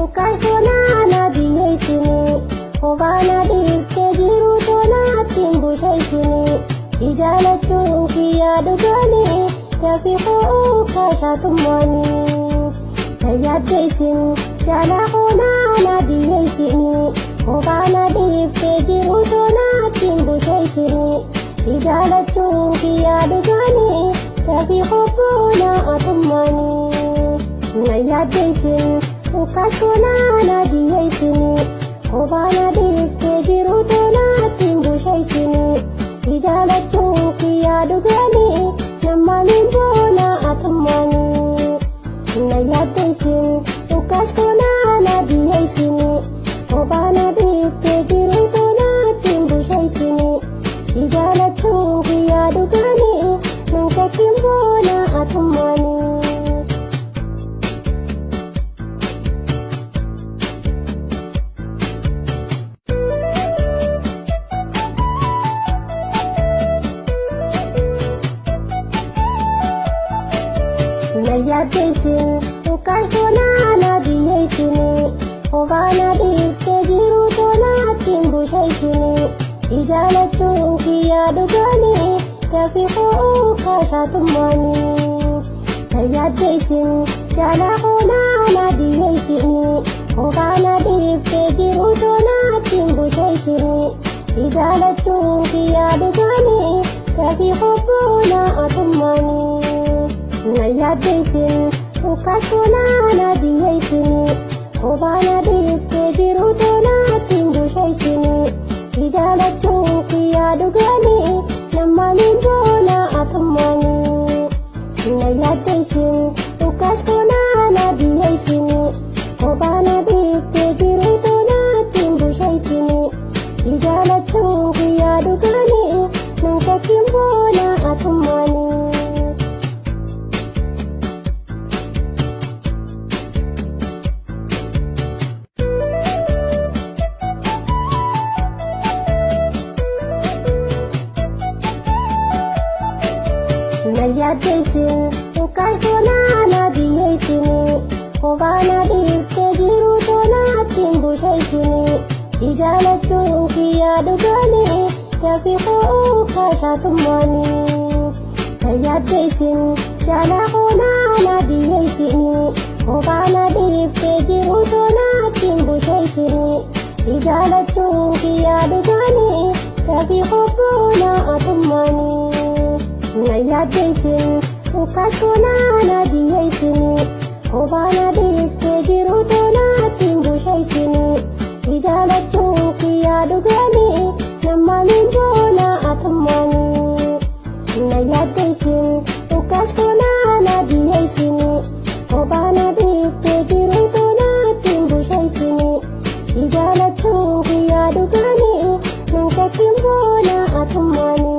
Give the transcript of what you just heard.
Ukasona na biyeesini obaana dhiiftee jiru toonaatiin busheessini ijaalachuun kiyyaa dhugaanii dafii ho'uu kaasaatummaani tajaajjeessin jaalaa koonaa na biyeessini obaana dhiiftee jiru toonaatiin busheessini ijaalachuun kiyyaa dhugaanii dafii ho'uu naatummaani tajaajjeessin ukasona na biyeessini obaana dhiiftee jiru toonaatiin busheessini ijaalachuun kiyyaa dhugaanii nammaaniin boona atummaani na yaaddeessin ukasona na biyeessini obaana dhiiftee jiru toonaatiin busheessini ijaalachuun kiyyaa dhugaanii nan shakkiin boona atummaani. Yaaddeessin ukasona na biyeessini obaana dhiiftee jiru toonaatiin busheessini ijaalachuun kiyyaa dhugaanii dafii ho'uu kaasaatummaani tajaajjeessin jaalaa koonaa na biyeessini obaana dhiiftee jiru toonaatiin busheessini ijaalachuun kiyyaa dhugaanii dafii ho'uu naatummaani. Na yaaddeessin ukasona na biyeessini obaana dhiiftee jiru toonaatiin busheessini ijaalachuun kiyyaa dhugaanii nammaaniin boona atummaani na yaaddeessin ukasona na biyeessini obaana dhiiftee jiru toonaatiin busheessini ijaalachuun kiyyaa dhugaanii nan shakkiin boona atummaani. Na yaaddeessin ukasona na biyeessini obaana dhiiftee jiru toonaatiin busheessini ijaalachuun kiyyaa dhugaanii dafii ho'uu kaasaatummaani tajaajjeessin jaalaa koonaa na biyeessini obaana dhiiftee jiru toonaatiin busheessini ijaalachuun kiyyaa dhugaanii dafii ho'uu naatummaani. Na yaaddeessin ukasona na biyeessini obaana dhiiftee jiru toonaatiin busheessini ijaalachuun kiyyaa dhugaanii nammaaniin boona atummaani na yaaddeessin ukasona na biyeessini obaana dhiiftee jiru toonaatiin busheessini ijaalachuun kiyyaa dhugaanii nan shakkiin boona atummaani.